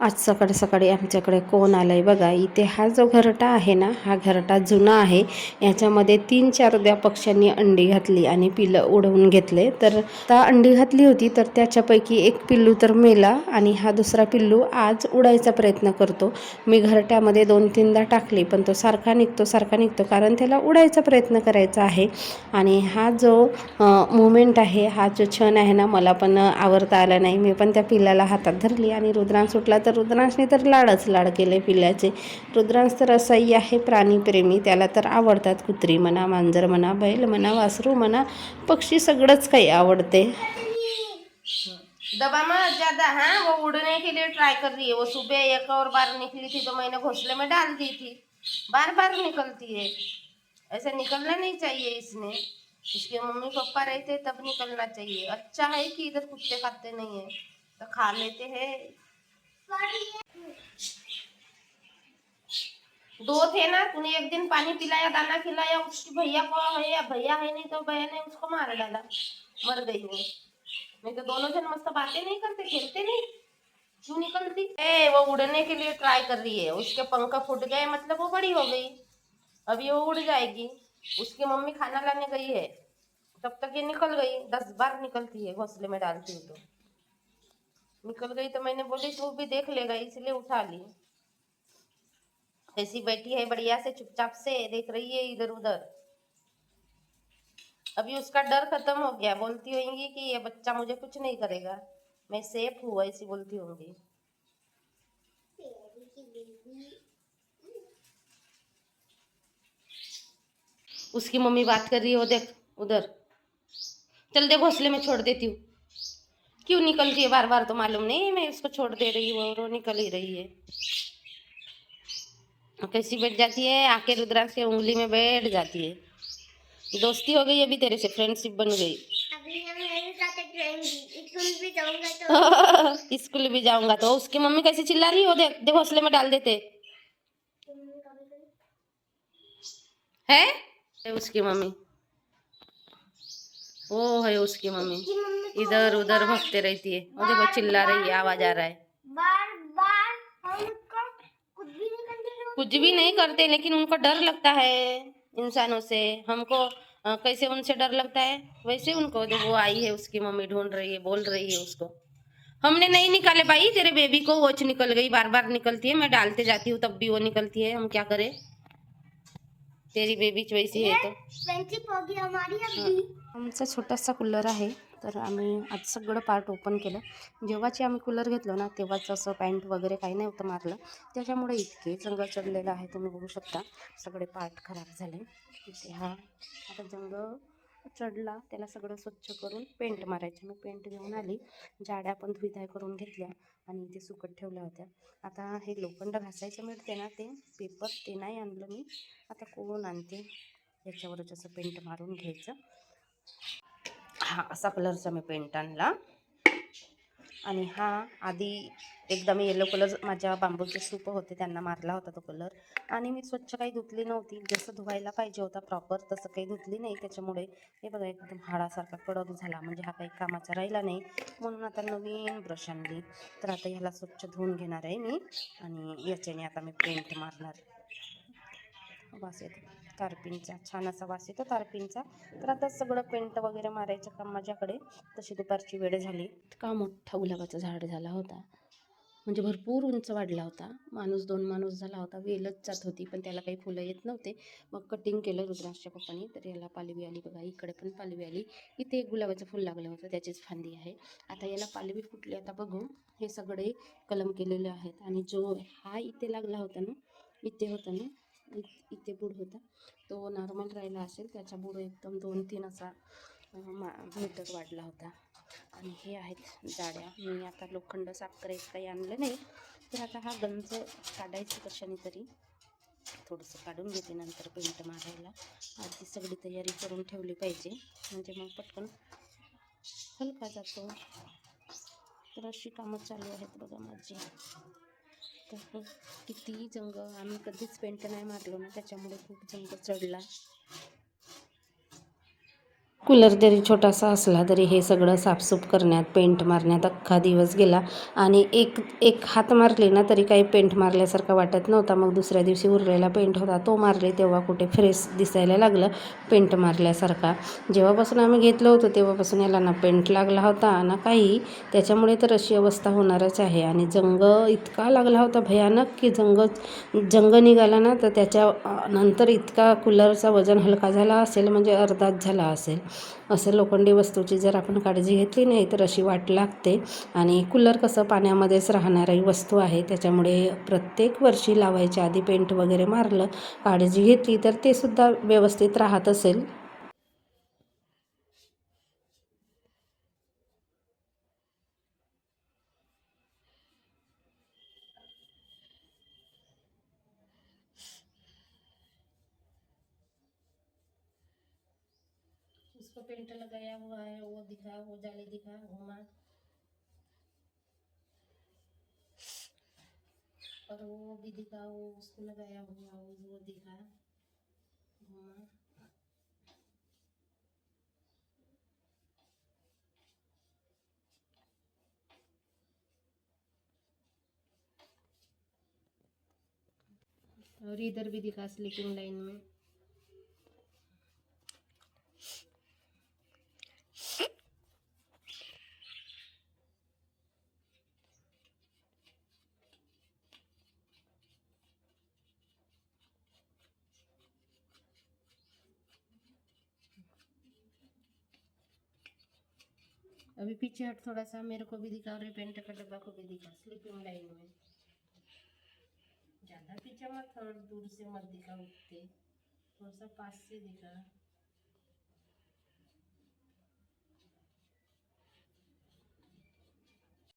आज सकाळी सकाळी आमच्याकडे कोण आलं आहे बघा. इथे हा जो घरटा आहे ना, हा घरटा जुना आहे. याच्यामध्ये 3-4 पक्ष्यांनी अंडी घातली आणि पिल्लं उडवून घेतले. तर आता अंडी घातली होती, तर त्याच्यापैकी एक पिल्लू तर मेला आणि हा दुसरा पिल्लू आज उडायचा प्रयत्न करतो. मी घरट्यामध्ये 2-3दा टाकली, पण तो सारखा निघतो कारण त्याला उडायचा प्रयत्न करायचा आहे. आणि हा जो मुवमेंट आहे, हा जो क्षण आहे ना, मला पण आवरता आला नाही. मी पण त्या पिल्लाला हातात धरली आणि रुद्रांश सुटला, तर रुद्रांशने तर लाड केले पिल्ल्याचे. रुद्रांश तर असाही आहे प्राणीप्रेमी, त्याला तर आवडतात कुत्री म्हणा, मांजर म्हणा, बैल म्हणा, वासरू म्हणा, पक्षी, सगळंच काही आवडते. दबा मत ज्यादा। हाँ, वो उड़ने के लिए ट्राई कर रही है। वो सुबह एक और बार निकली थी तो मैंने घोंसले में डाल दी थी। बार बार निकलती है, ऐसे निकलना नहीं चाहिए इसने। इसके मम्मी पापा रहते तब निकलना चाहिए। अच्छा है कि इधर कुत्ते खाते नहीं है, तो खा लेते हैं। दो थे ना, तूने एक दिन पानी पिलाया, दाना खिलाया, उसकी भैया को है, या भैया है नहीं तो भैया ने उसको मार डाला, मर गई वो। नहीं तो दोनों जन मस्त बातें नहीं करते, खेलते नहीं। क्यों निकलती है? वो उड़ने के लिए ट्राई कर रही है। उसके पंख फूट गए, मतलब वो बड़ी हो गई, अभी वो उड़ जाएगी। उसकी मम्मी खाना लाने गई है, तब तक ये निकल गई। 10 बार निकलती है, घोंसले में डालती हूँ तो निकल गई। तो मैंने बोली तू भी देख लेगा, इसलिए उठा ली। ऐसी बैठी है बढ़िया से, चुपचाप से देख रही है इधर उधर। अभी उसका डर खत्म हो गया, बोलती होंगी कि ये बच्चा मुझे कुछ नहीं करेगा, मैं सेफ हूँ, ऐसी बोलती होंगी। उसकी मम्मी बात कर रही है, वो देख उधर। चल दे, घोंसले में छोड़ देती हूँ। क्यों निकलती है बार बार तो मालूम नहीं, मैं उसको छोड़ दे रही हूँ और वो निकल ही रही है। कैसी बैठ जाती है, आके रुद्रांश के उंगली में बैठ जाती है। दोस्ती हो गई अभी तेरे से, फ्रेंडशिप बन गई। अभी हम मेरे साथ एक रहेंगी, स्कूल भी जाऊंगा तो स्कूल भी जाऊंगा तो। उसकी मम्मी कैसे चिल्ला रही हो, देख देख, घोंसले में डाल देते है उसकी मम्मी। वो है उसकी मम्मी, इधर उधर भगते रहती है। वो देखो चिल्ला रही है, आवाज आ रहा है। बार बार हम उसको कुछ भी नहीं करते। कुछ भी नहीं करते, लेकिन उनको डर लगता है इंसानों से। हमको कैसे उनसे डर लगता है, वैसे उनको। देखो वो आई है, उसकी मम्मी ढूंढ रही है, बोल रही है उसको। हमने नहीं निकाले भाई तेरे बेबी को, वोच निकल गई, बार बार निकलती है, मैं डालते जाती हूँ तब भी वो निकलती है, हम क्या करें, तेरी बेबी वैसी है तो। फ्रेंडशिप होगी हमारी अभी। आमचा छोटासा कूलर आहे, तर आम्ही आज सगळं पार्ट ओपन केलं. जेव्हाची आम्ही कूलर घेतलो ना, तेव्हाच असं पॅन्ट वगैरे काही नव्हतं मारलं, त्याच्यामुळे इतके जंग चढलेलं आहे, तुम्ही बघू शकता. सगळे पार्ट खराब झाले. इथे हा आता जंग चढला, त्याला सगळं स्वच्छ करून पेंट मारायचं. मी पेंट घेऊन आली, जाड्या पण धुईधाय करून घेतल्या आणि इथे सुकत ठेवल्या होत्या. आता हे लोखंड घासायचं मिळते ना, ते पेपर, ते नाही आणलं मी. आता कोण आणते, याच्यावरच असं पेंट मारून घ्यायचं. हा असा कलरचा मी पेंट आणला. आणि हा आधी एकदा मी येलो कलर, माझ्या बांबूचे सूप होते त्यांना मारला होता तो कलर. आणि मी स्वच्छ काही धुतली नव्हती, जसं धुवायला पाहिजे होता प्रॉपर तसं काही धुतली नाही. त्याच्यामुळे हे बघा एकदम हाडासारखा कडक झाला, म्हणजे हा काही कामाचा राहिला नाही. म्हणून आता नवीन ब्रश आणली. तर आता ह्याला स्वच्छ धुवून घेणार आहे मी आणि याच्याने आता मी पेंट मारणार. वास येतो तारपीनचा, छान असा वास येतो तारपीनचा. तर आता सगळं पेंट वगैरे मारायचं काम माझ्याकडे. तशी दुपारची वेळ झाली. इतका मोठा गुलाबाचा झाड झाला होता, म्हणजे भरपूर उंच वाढला होता. माणूस 2 माणूस झाला होता, वेलच जात होती, पण त्याला काही फुलं येत नव्हते. मग कटिंग केलं रुद्रांशच्या पप्पांनी, तर याला पालवी आली बघा. इकडे पण पालवी आली. इथे एक गुलाबाचं फुल लागलं होतं, त्याचीच फांदी आहे. आता याला पालवी फुटली, आता बघू. हे सगळे कलम केलेले आहेत. आणि जो हा इथे लागला होता ना, इथे होता ना, इथे बुड होता, तो नॉर्मल राहिला असेल. त्याच्या बुड एकदम 2-3 असा मीटर वाढला होता. आणि हे आहेत जाड्या. मी आता लोखंड साफ करायचं काही आणलं नाही, तर आता हा गंज काढायचं कशाने तरी. थोडंसं काढून घेते, नंतर पेंट मारायला. आधी सगळी तयारी करून ठेवली पाहिजे, म्हणजे मग पटकन हलका जातो. तर अशी कामं चालू आहेत बघा माझी. तर किती जंग, आम्ही कधीच पेंट नाही मारलो ना, त्याच्यामुळे खूप जंग चढला. कूलर जरी छोटासा असला तरी हे सगळं साफसूफ करण्यात पेंट मारण्यात अख्खा दिवस गेला आणि एक एक हात मारली ना तरी काही पेंट मारल्यासारखं वाटत नव्हता. मग दुसऱ्या दिवशी उरलेला पेंट होता तो मारले तेव्हा कुठे फ्रेश दिसायला लागलं पेंट मारल्यासारखा. जेव्हापासून आम्ही घेतलं होतं तेव्हापासून याला ना पेंट लागला होता ना काही. त्याच्यामुळे तर अशी अवस्था होणारच आहे. आणि जंग इतका लागला होता भयानक की जंग निघाला ना तर त्याच्या नंतर इतका कूलरचा वजन हलका झाला असेल म्हणजे अर्धाच झाला असेल. असं लोखंडी वस्तूची जर आपण काळजी घेतली नाही तर अशी वाट लागते. आणि कूलर कसं पाण्यामध्येच राहणारी वस्तू आहे त्याच्यामुळे प्रत्येक वर्षी लावायच्या आधी पेंट वगैरे मारलं काळजी घेतली तर ते सुद्धा व्यवस्थित राहत असेल. उसको पेंट लगाया हुआ है, वो दिखा, वो जाली दिखा, घुमा। और वो भी दिखा, वो उसको लगाया हुआ वो दिखा, घुमा। और इधर भी दिखा स्लीपिंग लाइन में। अभी पीछे हट थोड़ा सा, मेरे को भी दिखा और ये पेंट का डब्बा को भी दिखा स्लीपिंग लाइन में। ज्यादा पीछे मत और दूर से मत दिखा, उठते थोड़ा सा पास से दिखा।